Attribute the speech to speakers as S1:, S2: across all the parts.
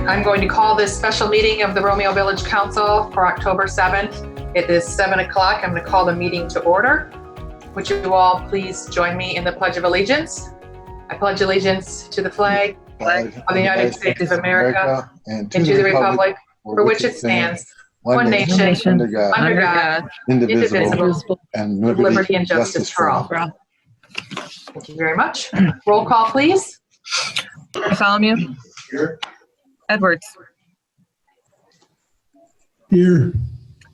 S1: I'm going to call this special meeting of the Romeo Village Council for October 7th. It is 7 o'clock. I'm going to call the meeting to order. Would you all please join me in the Pledge of Allegiance? I pledge allegiance to the flag of the United States of America and to the republic for which it stands, one nation, under God, indivisible, and with liberty and justice for all. Thank you very much. Roll call, please.
S2: Bartholomew.
S3: Here.
S2: Edwards.
S3: Here.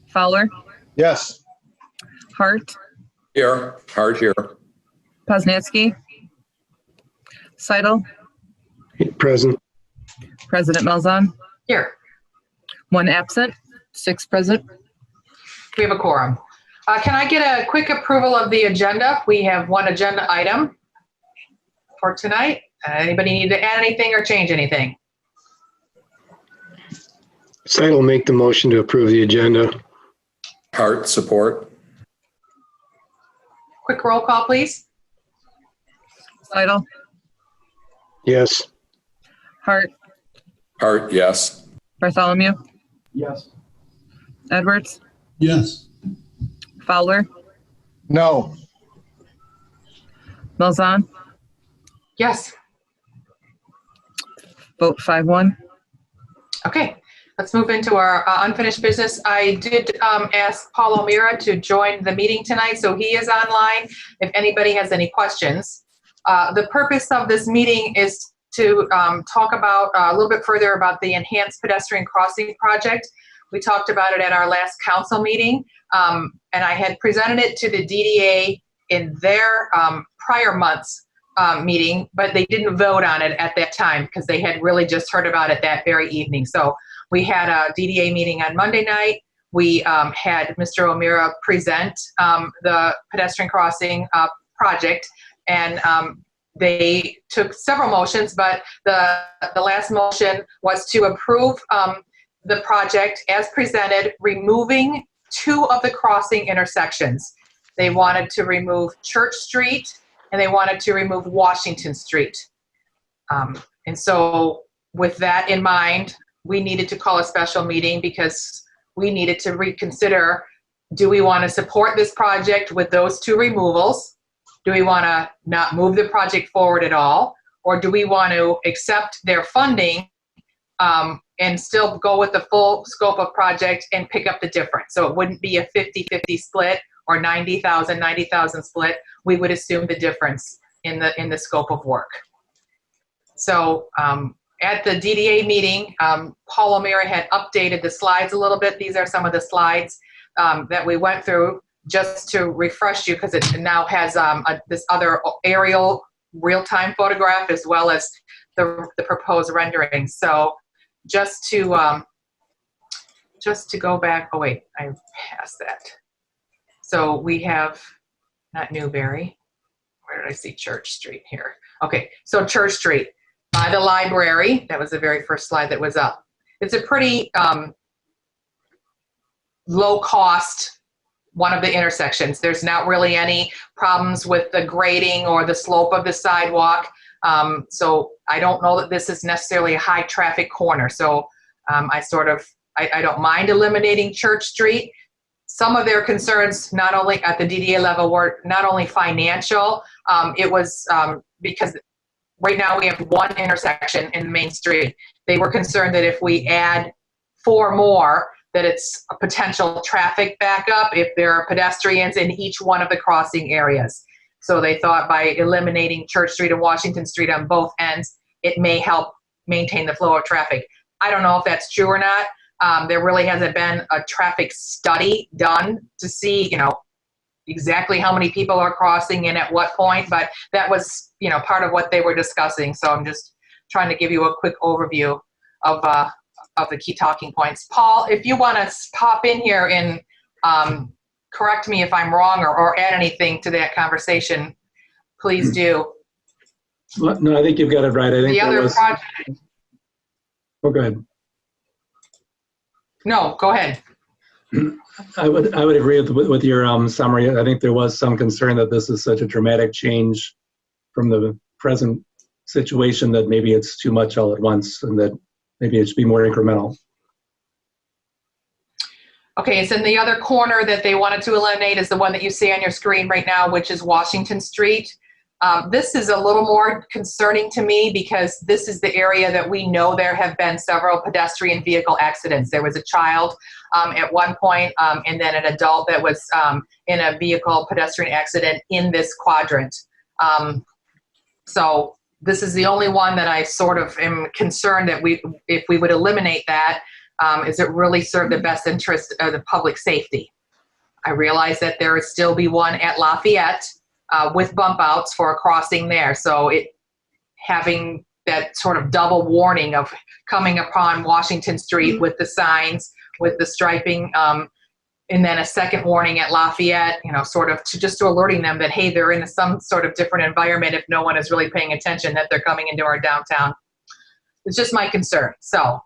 S2: Fowler.
S3: Yes.
S2: Hart.
S4: Here. Hart here.
S2: Poznansky. Seidel.
S3: Present.
S2: President Malzahn.
S1: Here.
S2: 1 absent. 6 present.
S1: We have a quorum. Can I get a quick approval of the agenda? We have one agenda item for tonight. Anybody need to add anything or change anything?
S5: Seidel will make the motion to approve the agenda.
S4: Hart, support.
S1: Quick roll call, please.
S2: Seidel.
S5: Yes.
S2: Hart.
S4: Hart, yes.
S2: Bartholomew.
S3: Yes.
S2: Edwards.
S3: Yes.
S2: Fowler.
S3: No.
S2: Malzahn.
S1: Yes.
S2: Vote 5-1.
S1: Okay, let's move into our unfinished business. I did ask Paul O'Meara to join the meeting tonight, so he is online if anybody has any questions. The purpose of this meeting is to talk about a little bit further about the enhanced pedestrian crossing project. We talked about it at our last council meeting, and I had presented it to the DDA in their prior month's meeting, but they didn't vote on it at that time because they had really just heard about it that very evening. So we had a DDA meeting on Monday night. We had Mr. O'Meara present the pedestrian crossing project, and they took several motions, but the last motion was to approve the project as presented, removing 2 of the crossing intersections. They wanted to remove Church Street and they wanted to remove Washington Street. And so with that in mind, we needed to call a special meeting because we needed to reconsider, do we want to support this project with those 2 removals? Do we want to not move the project forward at all? Or do we want to accept their funding and still go with the full scope of project and pick up the difference? So it wouldn't be a 50-50 split or 90,000 split. We would assume the difference in the scope of work. So at the DDA meeting, Paul O'Meara had updated the slides a little bit. These are some of the slides that we went through just to refresh you, because it now has this other aerial real-time photograph as well as the proposed rendering. So just to go back, oh wait, I passed that. So we have, not Newberry, where did I see Church Street here? Okay, so Church Street by the library, that was the very first slide that was up. It's a pretty low cost, one of the intersections. There's not really any problems with the grading or the slope of the sidewalk. So I don't know that this is necessarily a high traffic corner. So I don't mind eliminating Church Street. Some of their concerns, not only at the DDA level, were not only financial, it was because right now we have 1 intersection in the main street. They were concerned that if we add 4 more, that it's a potential traffic backup if there are pedestrians in each one of the crossing areas. So they thought by eliminating Church Street and Washington Street on both ends, it may help maintain the flow of traffic. I don't know if that's true or not. There really hasn't been a traffic study done to see, exactly how many people are crossing and at what point, but that was, part of what they were discussing. So I'm just trying to give you a quick overview of the key talking points. Paul, if you want to pop in here and correct me if I'm wrong or add anything to that conversation, please do.
S5: No, I think you've got it right. I think
S1: the other project.
S5: Oh, go ahead.
S1: No, go ahead.
S5: I would agree with your summary. I think there was some concern that this is such a dramatic change from the present situation that maybe it's too much all at once, and that maybe it should be more incremental.
S1: Okay, so the other corner that they wanted to eliminate is the one that you see on your screen right now, which is Washington Street. This is a little more concerning to me because this is the area that we know there have been several pedestrian vehicle accidents. There was a child at one point, and then an adult that was in a vehicle pedestrian accident in this quadrant. So this is the only one that I sort of am concerned that if we would eliminate that, is it really serve the best interest of the public safety? I realize that there would still be one at Lafayette with bump outs for a crossing there. So having that sort of double warning of coming upon Washington Street with the signs, with the striping, and then a second warning at Lafayette, sort of just to alerting them that, hey, they're in some sort of different environment if no one is really paying attention that they're coming into our downtown. It's just my concern. So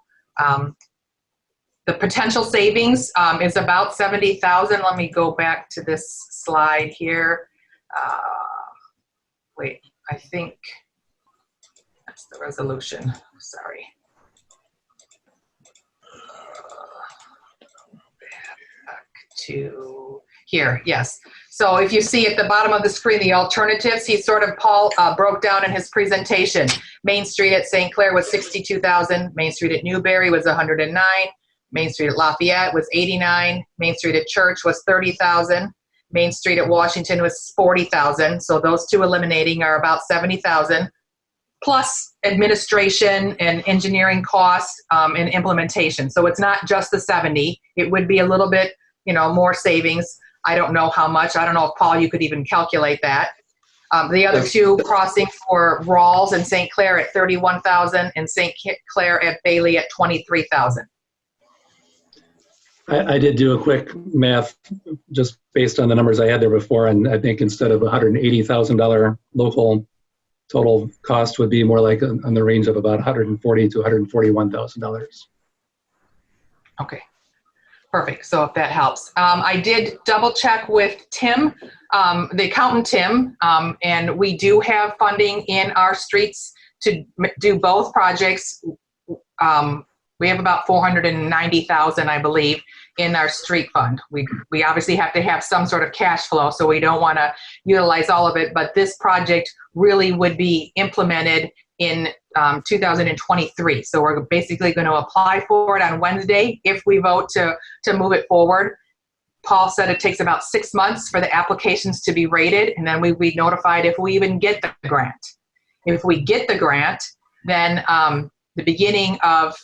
S1: the potential savings is about $70,000. Let me go back to this slide here. Wait, I think that's the resolution. Sorry. Back to here, yes. So if you see at the bottom of the screen, the alternatives, Paul broke down in his presentation. Main Street at St. Clair was $62,000. Main Street at Newberry was $109,000. Main Street at Lafayette was $89,000. Main Street at Church was $30,000. Main Street at Washington was $40,000. So those two eliminating are about $70,000, plus administration and engineering costs and implementation. So it's not just the 70. It would be a little bit, more savings. I don't know how much. I don't know if, Paul, you could even calculate that. The other two crossings for Rawls and St. Clair at $31,000 and St. Clair at Bailey at $23,000.
S5: I did do a quick math just based on the numbers I had there before, and I think instead of $180,000 local total cost would be more like on the range of about $140,000 to $141,000.
S1: Okay, perfect. So if that helps. I did double check with Tim, the accountant Tim, and we do have funding in our streets to do both projects. We have about $490,000, I believe, in our street fund. We obviously have to have some sort of cash flow, so we don't want to utilize all of it, but this project really would be implemented in 2023. So we're basically going to apply for it on Wednesday if we vote to move it forward. Paul said it takes about 6 months for the applications to be rated, and then we'd be notified if we even get the grant. If we get the grant, then the beginning of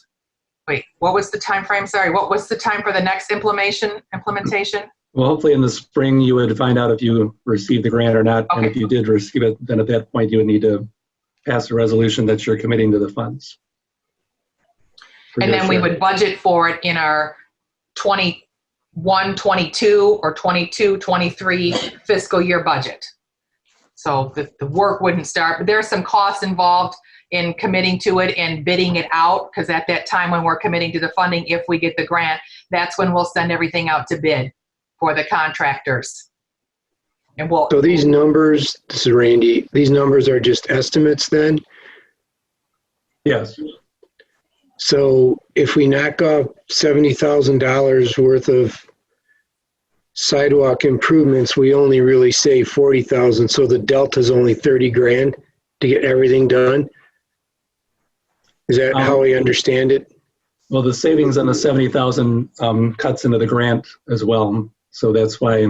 S1: what was the time frame? Sorry, what was the time for the next implementation?
S5: Well, hopefully in the spring you would find out if you received the grant or not.
S1: Okay.
S5: And if you did receive it, then at that point you would need to pass a resolution that you're committing to the funds.
S1: And then we would budget for it in our 21-22 or 22-23 fiscal year budget. So the work wouldn't start, but there's some costs involved in committing to it and bidding it out, because at that time when we're committing to the funding, if we get the grant, that's when we'll send everything out to bid for the contractors. And
S3: So these numbers, this is Randy, these numbers are just estimates then?
S5: Yes.
S3: So if we knock off $70,000 worth of sidewalk improvements, we only really save $40,000. So the delta's only $30,000 to get everything done. Is that how we understand it?
S5: Well, the savings on the $70,000 cuts into the grant as well. So that's why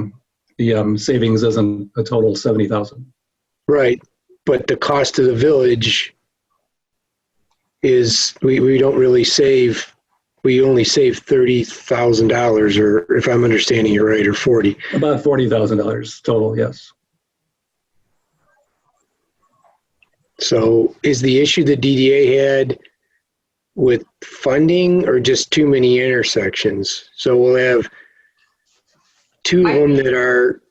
S5: the savings isn't a total $70,000.
S3: Right. But the cost of the village is, we don't really save, we only save $30,000, or if I'm understanding you right, or 40.
S5: About $40,000 total, yes.
S3: So is the issue the DDA had with funding or just too many intersections? So we'll have two of them that are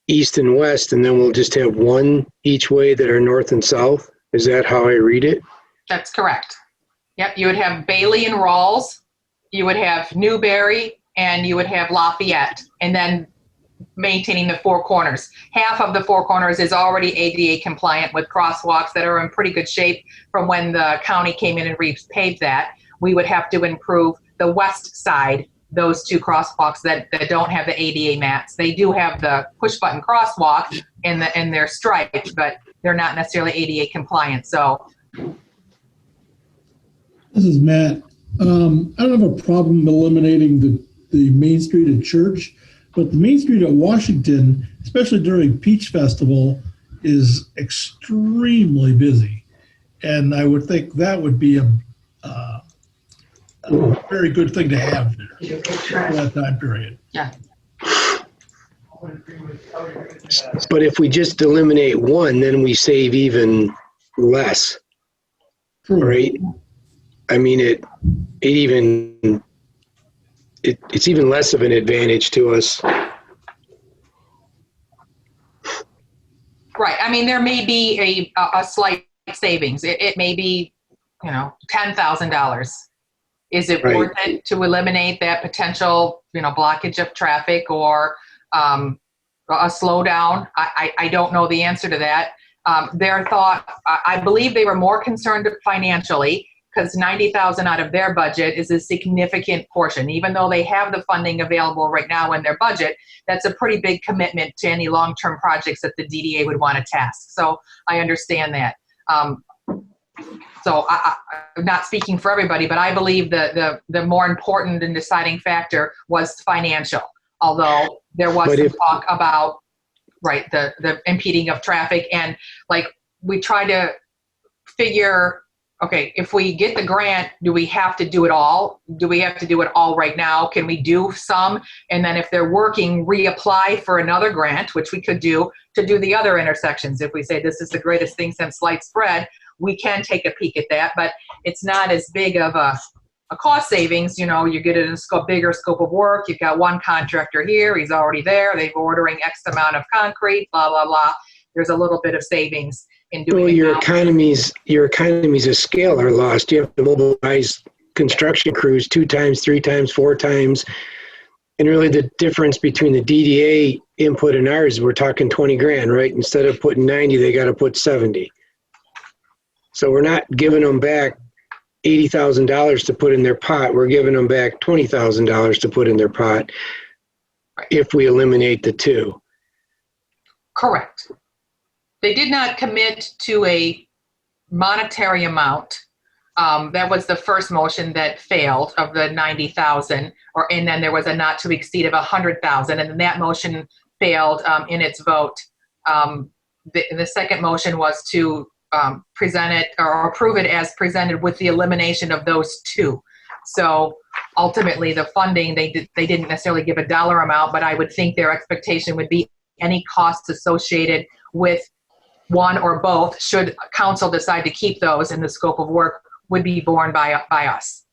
S3: east and west, and then we'll just have one each way that are north and south? Is that how I read it?
S1: That's correct. Yep, you would have Bailey and Rawls, you would have Newberry, and you would have Lafayette, and then maintaining the four corners. Half of the four corners is already ADA compliant with crosswalks that are in pretty good shape from when the county came in and repaved that. we would have to improve the west side, those two crosswalks that don't have the ADA mats. They do have the push button crosswalk and they're striped, but they're not necessarily ADA compliant. So
S6: this is Matt. I don't have a problem eliminating the Main Street at Church, but the Main Street at Washington, especially during Peach Festival, is extremely busy. And I would think that would be a very good thing to have there for that time period.
S1: yeah.
S3: But if we just eliminate one, then we save even less,
S6: True.
S3: right? I mean, it's even less of an advantage to us.
S1: Right. I mean, there may be a slight savings. It may be, $10,000. Is it
S3: Right.
S1: worth it to eliminate that potential, blockage of traffic or a slowdown? I don't know the answer to that. Their thought, I believe they were more concerned financially because $90,000 out of their budget is a significant portion. Even though they have the funding available right now in their budget, that's a pretty big commitment to any long-term projects that the DDA would want to task. So I understand that. So I'm not speaking for everybody, but I believe the more important and deciding factor was financial. Although there was some talk about, right, the impeding of traffic, and like we try to figure, okay, if we get the grant, do we have to do it all? Do we have to do it all right now? Can we do some? And then if they're working, reapply for another grant, which we could do to do the other intersections. If we say this is the greatest thing since sliced bread, we can take a peek at that, but it's not as big of a cost savings. You get it in a bigger scope of work. You've got one contractor here. He's already there. They're ordering X amount of concrete, blah, blah, blah. There's a little bit of savings in doing
S3: Well,
S1: it
S3: your
S1: now.
S3: economies of scale are lost. You have to mobilize construction crews 2 times, 3 times, 4 times. And really the difference between the DDA input and ours, we're talking 20 grand, right? Instead of putting 90, they got to put 70. So we're not giving them back $80,000 to put in their pot. We're giving them back $20,000 to put in their pot if we eliminate the 2.
S1: Correct. They did not commit to a monetary amount. That was the first motion that failed of the 90,000, and then there was a not to exceed of 100,000, and then that motion failed in its vote. The second motion was to present it or approve it as presented with the elimination of those 2. So ultimately, the funding they didn't necessarily give a dollar amount, but I would think their expectation would be any costs associated with one or both, should council decide to keep those in the scope of work, would be borne by us.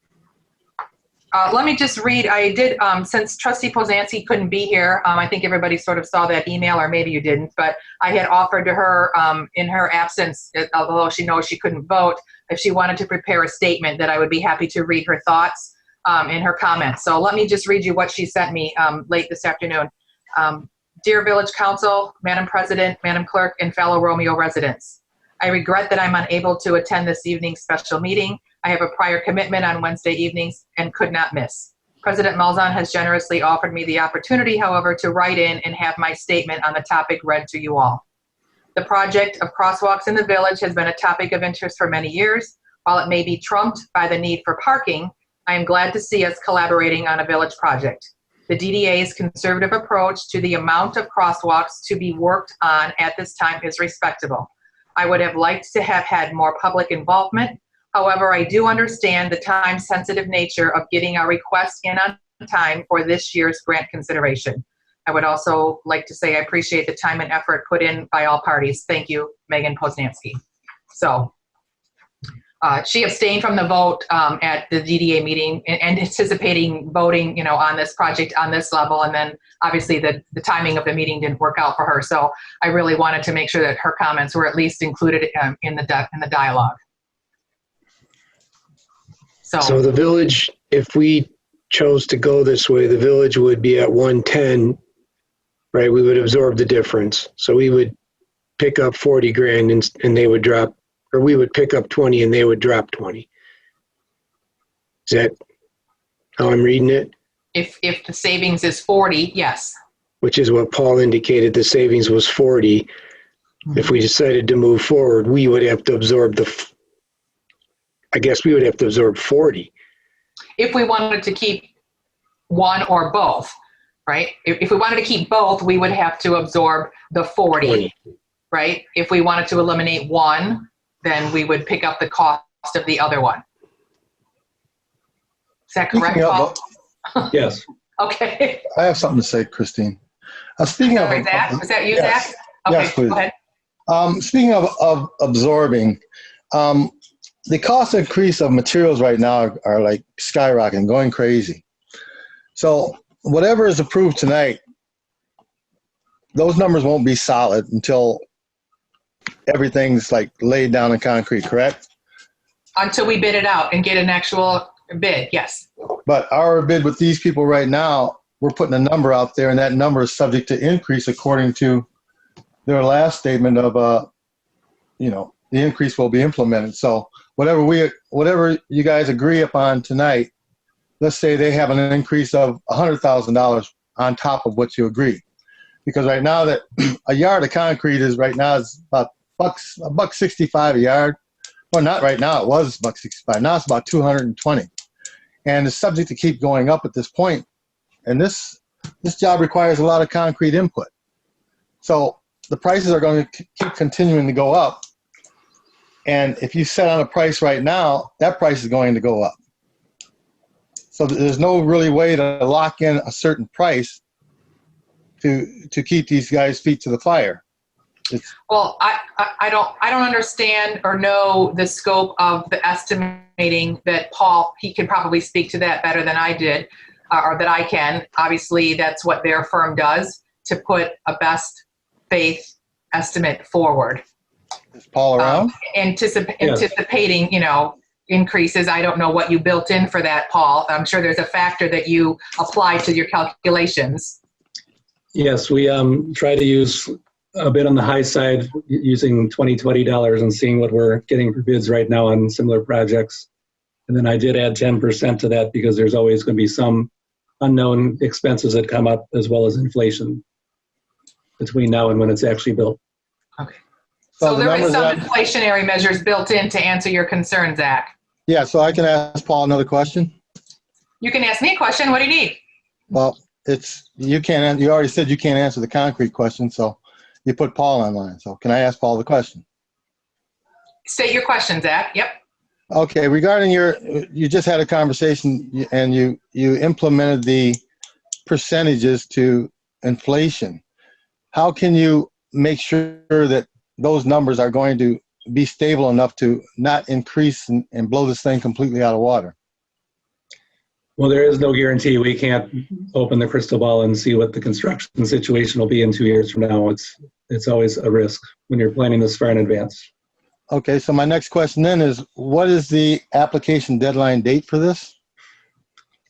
S1: Let me just read, I did, since Trustee Pozanski couldn't be here, I think everybody sort of saw that email, or maybe you didn't, but I had offered to her in her absence, although she knows she couldn't vote, if she wanted to prepare a statement, that I would be happy to read her thoughts and her comments. So let me just read you what she sent me late this afternoon. Dear Village Council, Madam President, Madam Clerk, and fellow Romeo residents, I regret that I'm unable to attend this evening's special meeting. I have a prior commitment on Wednesday evenings and could not miss. President Malzahn has generously offered me the opportunity, however, to write in and have my statement on the topic read to you all. The project of crosswalks in the village has been a topic of interest for many years. While it may be trumped by the need for parking, I am glad to see us collaborating on a village project. The DDA's conservative approach to the amount of crosswalks to be worked on at this time is respectable. I would have liked to have had more public involvement. However, I do understand the time-sensitive nature of getting our request in on time for this year's grant consideration. I would also like to say I appreciate the time and effort put in by all parties. Thank you, Megan Poznansky. So she abstained from the vote at the DDA meeting and anticipating voting, on this project on this level. And then obviously the timing of the meeting didn't work out for her. So I really wanted to make sure that her comments were at least included in the dialogue.
S3: So the village, if we chose to go this way, the village would be at 110, right? We would absorb the difference. So we would pick up 40 grand and they would drop, or we would pick up 20 and they would drop 20. Is that how I'm reading it?
S1: If the savings is 40, yes.
S3: Which is what Paul indicated, the savings was 40. If we decided to move forward, we would have to absorb I guess we would have to absorb 40.
S1: If we wanted to keep one or both, right? If we wanted to keep both, we would have to absorb the 40,
S3: 20.
S1: right? If we wanted to eliminate one, then we would pick up the cost of the other one. Is that correct, Paul?
S5: Yes.
S1: Okay.
S7: I have something to say, Christine. Speaking of,
S1: Sorry, Zach, was that you,
S7: yes.
S1: Zach? Okay,
S7: Yes, please.
S1: go ahead.
S7: Speaking of absorbing, the cost increase of materials right now are like skyrocketing, going crazy. So whatever is approved tonight, those numbers won't be solid until everything's like laid down in concrete, correct?
S1: Until we bid it out and get an actual bid, yes.
S7: But our bid with these people right now, we're putting a number out there, and that number is subject to increase according to their last statement of, the increase will be implemented. So whatever you guys agree upon tonight, let's say they have an increase of $100,000 on top of what you agree. Because right now that a yard of concrete is about $1.65 a yard. Well, not right now, it was $1.65. Now it's about $220. And it's subject to keep going up at this point. And this job requires a lot of concrete input. So the prices are going to keep continuing to go up. And if you set on a price right now, that price is going to go up. So there's no really way to lock in a certain price to keep these guys' feet to the fire.
S1: Well, I don't understand or know the scope of the estimating that Paul, he can probably speak to that better than I did, or that I can. Obviously, that's what their firm does, to put a best faith estimate forward.
S7: Is Paul around?
S1: Anticipating, increases. I don't know what you built in for that, Paul. I'm sure there's a factor that you apply to your calculations.
S5: Yes, we try to use a bit on the high side using $20 and seeing what we're getting for bids right now on similar projects. And then I did add 10% to that because there's always going to be some unknown expenses that come up, as well as inflation between now and when it's actually built.
S1: Okay. So
S7: the
S1: there is some
S7: numbers
S1: inflationary measures built in to answer your concern, Zach.
S7: Yeah, so I can ask Paul another question?
S1: You can ask me a question. What do you need?
S7: Well, you already said you can't answer the concrete question, so you put Paul online. So can I ask Paul the question?
S1: State your question, Zach. Yep.
S7: Okay, regarding you just had a conversation and you implemented the percentages to inflation. How can you make sure that those numbers are going to be stable enough to not increase and blow this thing completely out of water?
S5: Well, there is no guarantee. We can't open the crystal ball and see what the construction situation will be in 2 years from now. It's always a risk when you're planning this far in advance.
S7: Okay, so my next question then is, what is the application deadline date for this?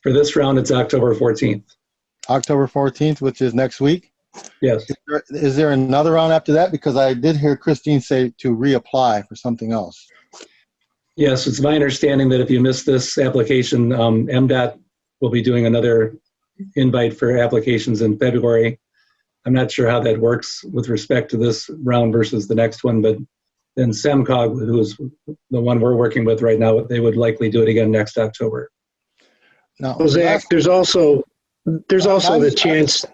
S5: For this round, it's October 14th.
S7: October 14th, which is next week?
S5: Yes.
S7: Is there another round after that? Because I did hear Christine say to reapply for something else.
S5: Yes, it's my understanding that if you miss this application, MDOT will be doing another invite for applications in February. I'm not sure how that works with respect to this round versus the next one, but then SEMCOG, who is the one we're working with right now, they would likely do it again next October.
S7: Now,
S3: Well, Zach, there's also the chance,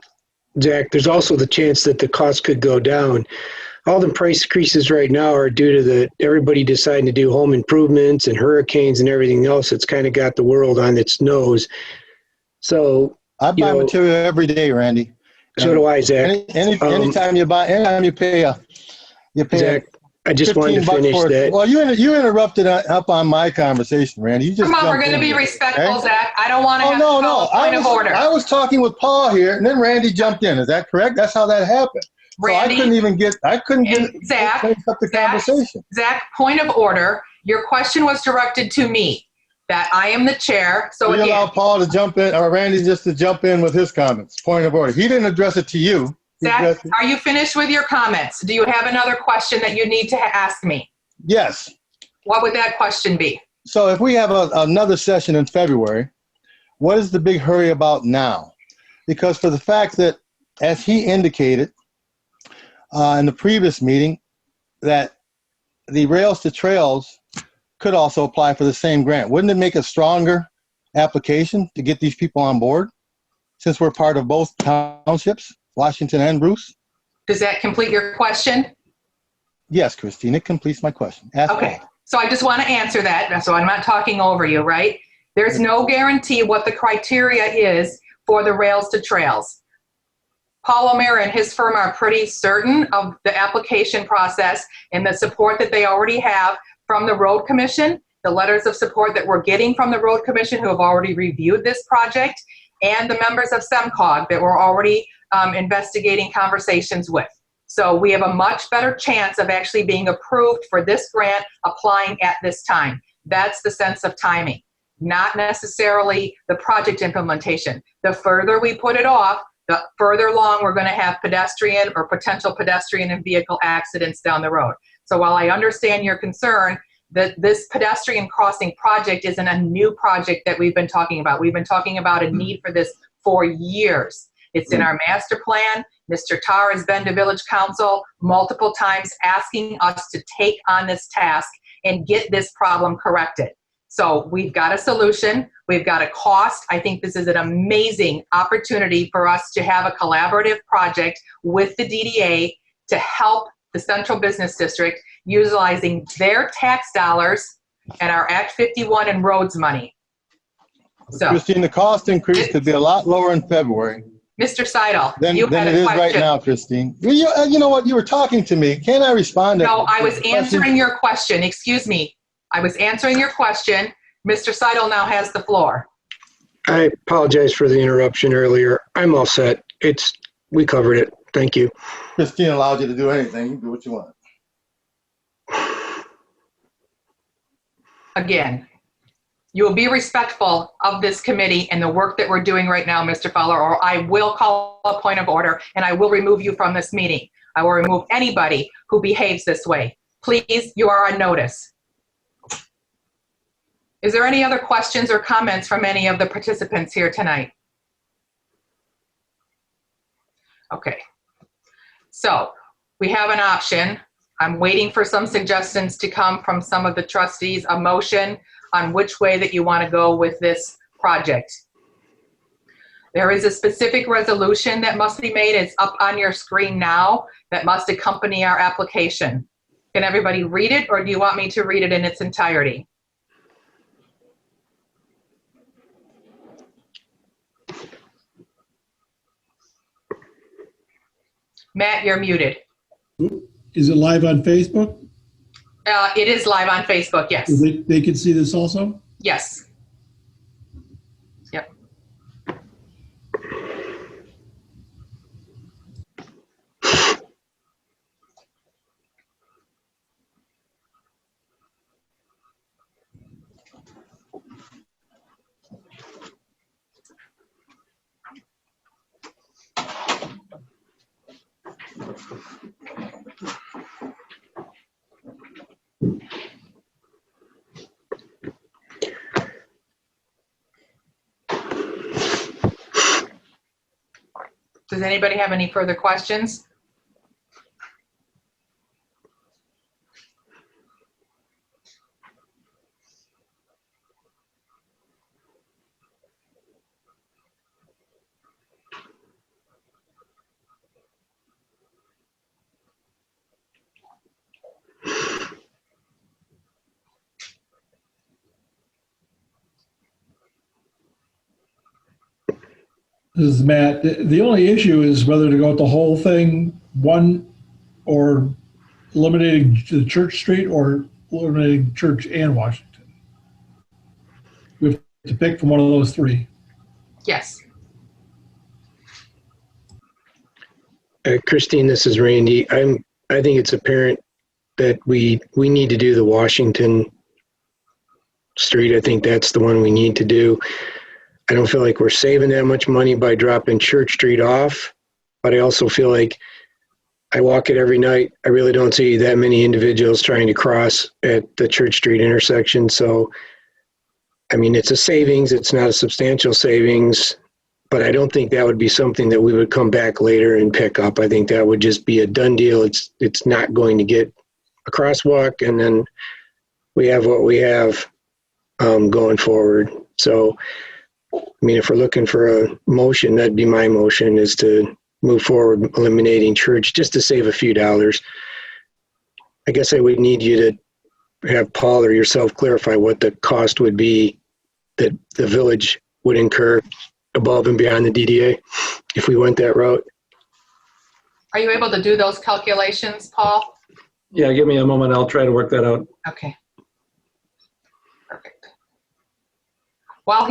S3: Zach, there's also the chance that the cost could go down. All the price increases right now are due to everybody deciding to do home improvements and hurricanes and everything else. It's kind of got the world on its nose. So
S7: I buy material every day, Randy.
S3: So do I, Zach.
S7: Anytime you pay
S3: Zach, I just wanted to finish that.
S7: Well, you interrupted up on my conversation, Randy. You just
S1: Come on, we're
S7: jumped
S1: going to
S7: in
S1: be
S7: there,
S1: respectful,
S7: okay?
S1: Zach. I don't want to have
S7: No.
S1: a point of order.
S7: I was talking with Paul here, and then Randy jumped in. Is that correct? That's how that happened.
S1: Randy,
S7: so I couldn't get
S1: Zach,
S7: finish up the conversation.
S1: Zach, point of order. Your question was directed to me, that I am the chair. So
S7: you
S1: again,
S7: allow Paul to jump in, or Randy just to jump in with his comments. Point of order. He didn't address it to you.
S1: Zach, are you finished with your comments? Do you have another question that you need to ask me?
S7: Yes.
S1: What would that question be?
S7: So if we have another session in February, what is the big hurry about now? Because for the fact that, as he indicated in the previous meeting, that the Rails to Trails could also apply for the same grant. Wouldn't it make a stronger application to get these people on board, since we're part of both townships, Washington and Bruce?
S1: Does that complete your question?
S7: Yes, Christine, it completes my question. Ask
S1: Okay,
S7: Paul.
S1: so I just want to answer that, so I'm not talking over you, right? There's no guarantee what the criteria is for the Rails to Trails. Paul O'Meara and his firm are pretty certain of the application process and the support that they already have from the Road Commission, the letters of support that we're getting from the Road Commission who have already reviewed this project, and the members of SEMCOG that we're already investigating conversations with. So we have a much better chance of actually being approved for this grant applying at this time. That's the sense of timing, not necessarily the project implementation. The further we put it off, the further along we're going to have pedestrian or potential pedestrian and vehicle accidents down the road. So while I understand your concern that this pedestrian crossing project isn't a new project that we've been talking about. We've been talking about a need for this for years. It's in our master plan. Mr. Tarr has been to Village Council multiple times asking us to take on this task and get this problem corrected. So we've got a solution. We've got a cost. I think this is an amazing opportunity for us to have a collaborative project with the DDA to help the Central Business District utilizing their tax dollars and our Act 51 and roads money. So,
S7: Christine, the cost increase could be a lot lower in February
S1: Mr. Seidel,
S7: than
S1: you
S7: it
S1: had a
S7: is
S1: question.
S7: right now, Christine. You know what? You were talking to me. Can't I respond?
S1: No, I was answering your question. Excuse me. I was answering your question. Mr. Seidel now has the floor.
S3: I apologize for the interruption earlier. I'm all set. We covered it. Thank you.
S7: Christine allowed you to do anything. You can do what you want.
S1: Again, you will be respectful of this committee and the work that we're doing right now, Mr. Fowler, or I will call a point of order and I will remove you from this meeting. I will remove anybody who behaves this way. Please, you are on notice. Is there any other questions or comments from any of the participants here tonight? Okay. So we have an option. I'm waiting for some suggestions to come from some of the trustees, a motion on which way that you want to go with this project. There is a specific resolution that must be made. It's up on your screen now that must accompany our application. Can everybody read it, or do you want me to read it in its entirety? Matt, you're muted.
S6: Is it live on Facebook?
S1: It is live on Facebook, yes.
S6: So they can see this also?
S1: Yes. Yep. Does anybody have any further questions?
S6: This is Matt. The only issue is whether to go with the whole thing, one, or eliminating the Church Street, or eliminating Church and Washington. We have to pick from one of those three.
S1: Yes.
S3: Christine, this is Randy. I think it's apparent that we need to do the Washington Street. I think that's the one we need to do. I don't feel like we're saving that much money by dropping Church Street off, but I also feel like I walk it every night. I really don't see that many individuals trying to cross at the Church Street intersection. So I mean, it's a savings. It's not a substantial savings, but I don't think that would be something that we would come back later and pick up. I think that would just be a done deal. It's not going to get a crosswalk, and then we have what we have going forward. So, I mean, if we're looking for a motion, that'd be my motion, is to move forward eliminating church just to save a few dollars. I guess I would need you to have Paul or yourself clarify what the cost would be that the village would incur above and beyond the DDA if we went that route.
S1: Are you able to do those calculations, Paul?
S5: Yeah, give me a moment. I'll try to work that out.
S1: Okay. Perfect. I'll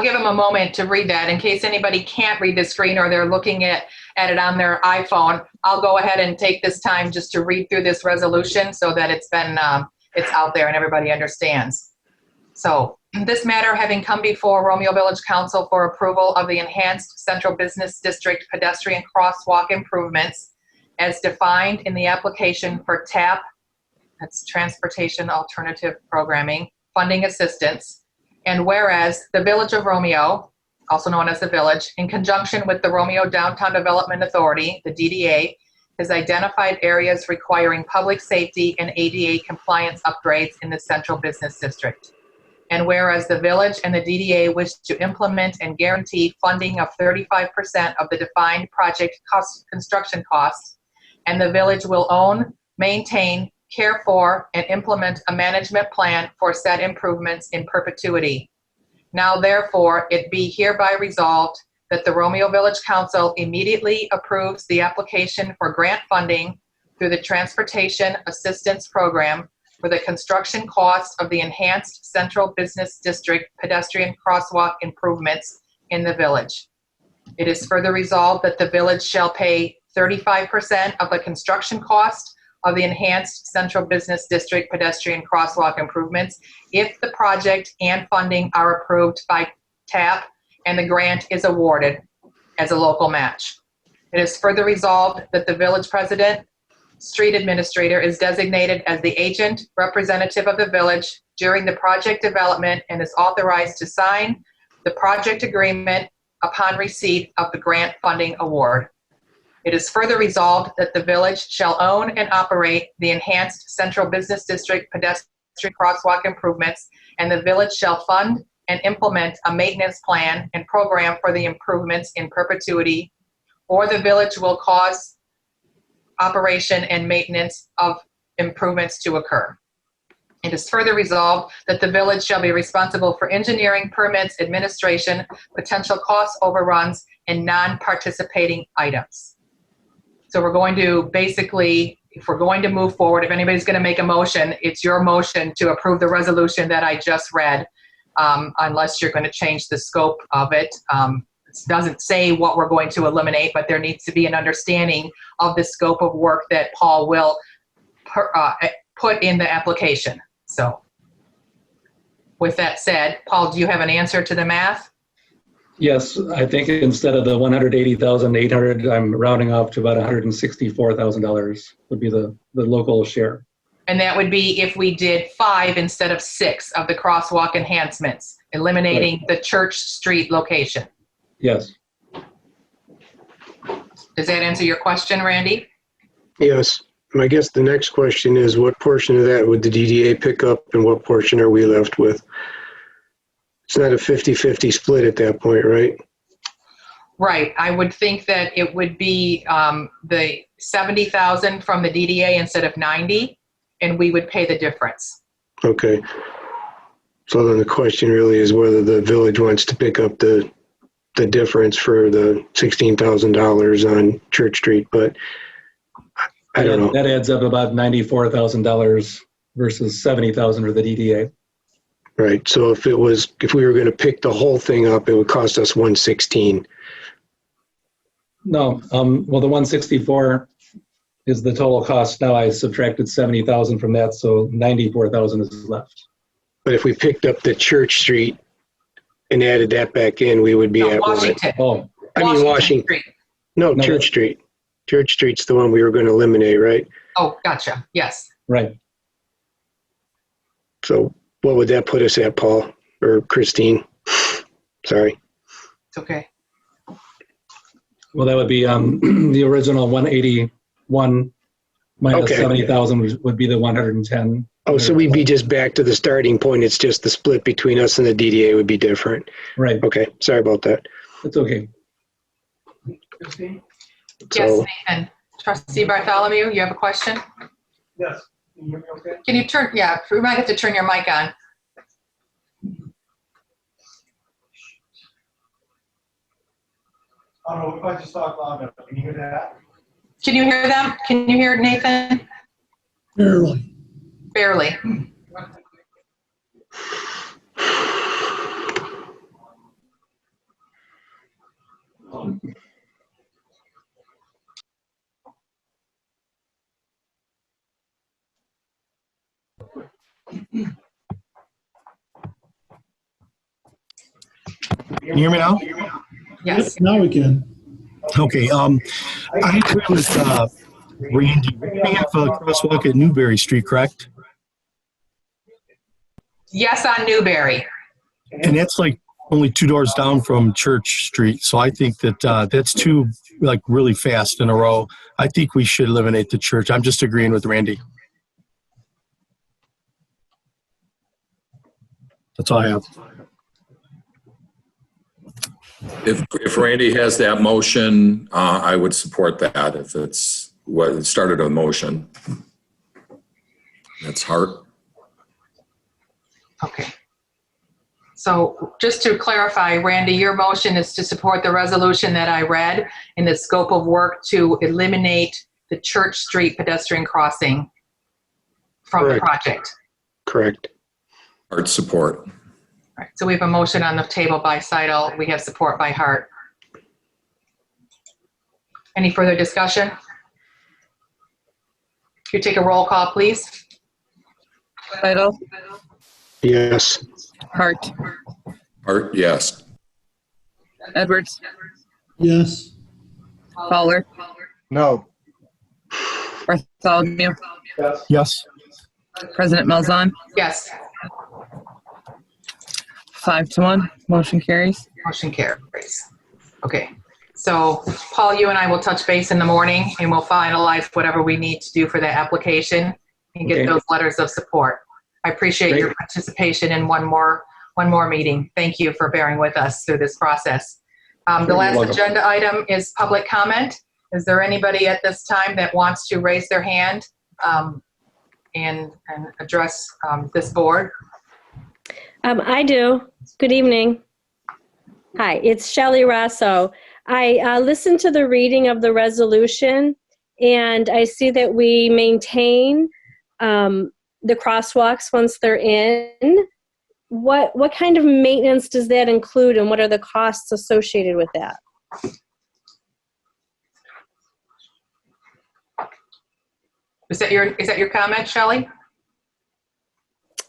S1: give him a moment to read that in case anybody can't read the screen or they're looking at it on their iPhone. I'll go ahead and take this time just to read through this resolution so that it's out there and everybody understands. So, this matter having come before Romeo Village Council for approval of the enhanced Central Business District pedestrian crosswalk improvements as defined in the application for TAP, that's Transportation Alternative Programming, funding assistance. And whereas the Village of Romeo, also known as the Village, in conjunction with the Romeo Downtown Development Authority, the DDA, has identified areas requiring public safety and ADA compliance upgrades in the Central Business District. And whereas the Village and the DDA wish to implement and guarantee funding of 35% of the defined project construction costs, and the Village will own, maintain, care for, and implement a management plan for said improvements in perpetuity. Now therefore, it be hereby resolved that the Romeo Village Council immediately approves the application for grant funding through the Transportation Assistance Program for the construction cost of the enhanced Central Business District pedestrian crosswalk improvements in the Village. It is further resolved that the Village shall pay 35% of the construction cost of the enhanced Central Business District pedestrian crosswalk improvements if the project and funding are approved by TAP and the grant is awarded as a local match. It is further resolved that the Village President, Street Administrator is designated as the agent representative of the Village during the project development and is authorized to sign the project agreement upon receipt of the grant funding award. It is further resolved that the Village shall own and operate the enhanced Central Business District pedestrian crosswalk improvements, and the Village shall fund and implement a maintenance plan and program for the improvements in perpetuity, or the Village will cause operation and maintenance of improvements to occur. It is further resolved that the Village shall be responsible for engineering, permits, administration, potential cost overruns, and non-participating items. So we're going to basically, if we're going to move forward, if anybody's going to make a motion, it's your motion to approve the resolution that I just read, unless you're going to change the scope of it. It doesn't say what we're going to eliminate, but there needs to be an understanding of the scope of work that Paul will put in the application. So with that said, Paul, do you have an answer to the math?
S5: Yes, I think instead of the 180,800, I'm rounding off to about $164,000 would be the local share.
S1: And that would be if we did 5 instead of 6 of the crosswalk enhancements, eliminating the Church Street location.
S5: Yes.
S1: Does that answer your question, Randy?
S3: Yes. I guess the next question is, what portion of that would the DDA pick up and what portion are we left with? It's not a 50-50 split at that point, right?
S1: Right. I would think that it would be the 70,000 from the DDA instead of 90, and we would pay the difference.
S3: Okay. So then the question really is whether the Village wants to pick up the difference for the $16,000 on Church Street, but I don't know.
S5: That adds up about $94,000 versus $70,000 for the DDA.
S3: Right. So if we were going to pick the whole thing up, it would cost us $116.
S5: No. Well, the 164 is the total cost. Now I subtracted 70,000 from that, so 94,000 is left.
S3: But if we picked up the Church Street and added that back in, we would be at
S1: Washington.
S5: Oh,
S3: I mean Washington.
S1: Street.
S3: No, Church Street. Church Street's the one we were going to eliminate, right?
S1: Oh, gotcha. Yes.
S5: right.
S3: So what would that put us at, Paul? or Christine. Sorry.
S1: It's okay.
S5: Well, that would be the original 181 minus
S3: Okay.
S5: 70,000 would be the 110.
S3: Oh, so we'd be just back to the starting point. It's just the split between us and the DDA would be different.
S5: Right.
S3: Okay, sorry about that.
S5: That's okay.
S1: Yes,
S3: So,
S1: Nathan. Trustee Bartholomew, you have a question?
S8: Yes. Can you hear me okay?
S1: Can you turn, yeah, we might have to turn your mic on.
S8: I don't know if I just talk loud enough. Can you hear that?
S1: Can you hear them? Can you hear Nathan?
S6: Barely.
S1: Barely.
S8: Can you hear me now?
S1: Yes.
S6: Now we can.
S8: Okay. I agree with Randy. We have a crosswalk at Newberry Street, correct?
S1: Yes, on Newberry.
S8: And that's like only 2 doors down from Church Street. So I think that that's two like really fast in a row. I think we should eliminate the church. I'm just agreeing with Randy. That's all I have.
S4: If Randy has that motion, I would support that if it's what it started a motion. That's Hart.
S1: Okay. So just to clarify, Randy, your motion is to support the resolution that I read in the scope of work to eliminate the Church Street pedestrian crossing from the
S3: Correct.
S1: project.
S3: correct.
S4: Hart support.
S1: All right, so we have a motion on the table by Seidel. We have support by Hart. Any further discussion? Could you take a roll call, please?
S2: Lidle,
S3: Yes.
S2: Hart,
S4: Hart, yes.
S2: Edwards,
S6: Yes.
S2: Fowler,
S7: No.
S2: Bartholomew,
S8: Yes.
S2: President Malzahn,
S1: Yes,
S2: 5-1, motion carries.
S1: motion carries. Okay, so Paul, you and I will touch base in the morning and we'll finalize whatever we need to do for that application and get
S5: Okay.
S1: those letters of support. I appreciate your participation in one more meeting. Thank you for bearing with us through this process. The
S4: You're
S1: last
S4: welcome.
S1: agenda item is public comment. Is there anybody at this time that wants to raise their hand and address this board?
S9: I do. Good evening. Hi, it's Shelley Rosso. I listened to the reading of the resolution, and I see that we maintain the crosswalks once they're in. What kind of maintenance does that include, and what are the costs associated with that?
S1: Is that your comment, Shelley?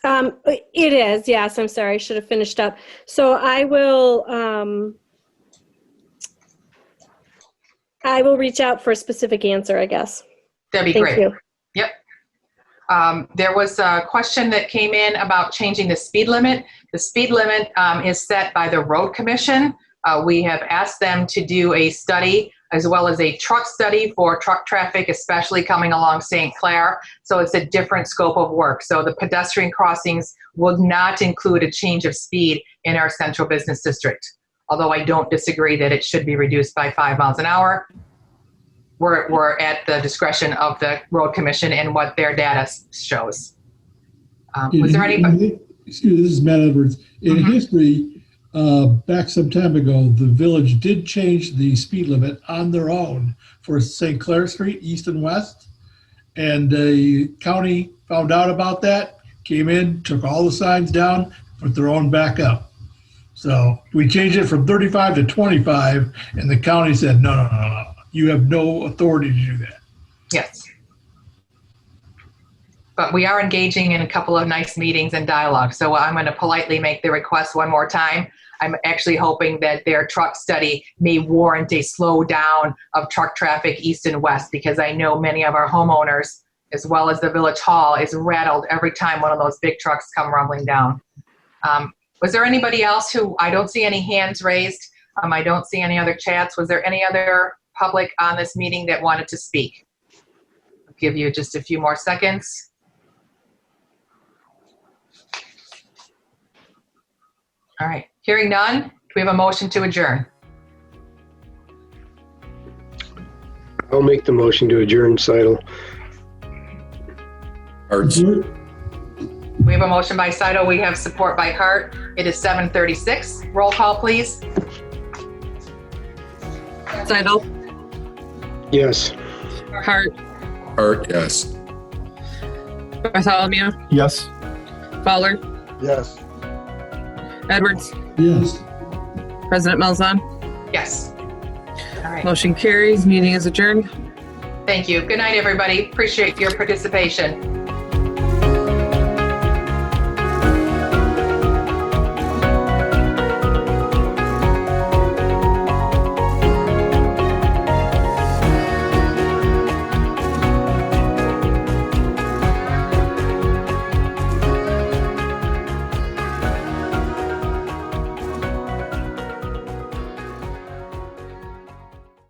S9: It is, yes. I'm sorry. I should have finished up. So I will reach out for a specific answer, I guess.
S1: That'd be
S9: Thank
S1: great.
S9: you.
S1: Yep. There was a question that came in about changing the speed limit. The speed limit is set by the road commission. We have asked them to do a study as well as a truck study for truck traffic, especially coming along St. Clair. So it's a different scope of work. So the pedestrian crossings will not include a change of speed in our central business district. Although I don't disagree that it should be reduced by 5 miles an hour. We're at the discretion of the road commission and what their data shows. Was there anybody?
S6: Excuse me, this is Matt Edwards. In history, back some time ago, the village did change the speed limit on their own for St. Clair Street, east and west. And the county found out about that, came in, took all the signs down, put their own back up. So we changed it from 35 to 25, and the county said, no. You have no authority to do that.
S1: Yes. But we are engaging in a couple of nice meetings and dialogue. So I'm going to politely make the request one more time. I'm actually hoping that their truck study may warrant a slowdown of truck traffic east and west, because I know many of our homeowners, as well as the village hall, is rattled every time one of those big trucks come rumbling down. Was there anybody else who, I don't see any hands raised. I don't see any other chats. Was there any other public on this meeting that wanted to speak? I'll give you just a few more seconds. All right, hearing none, do we have a motion to adjourn?
S3: I'll make the motion to adjourn, Seidel.
S4: Arts.
S1: We have a motion by Saito. We have support by Hart. It is 7:36. Roll call, please.
S2: Seidel,
S3: Yes.
S2: Hart,
S4: Art, yes.
S2: Bartholomew,
S8: Yes.
S2: Fowler,
S7: Yes.
S2: Edwards,
S6: Yes.
S2: President Melzon.
S1: Yes. All right.
S2: Motion carries. Meeting is adjourned.
S1: Thank you. Good night, everybody. Appreciate your participation.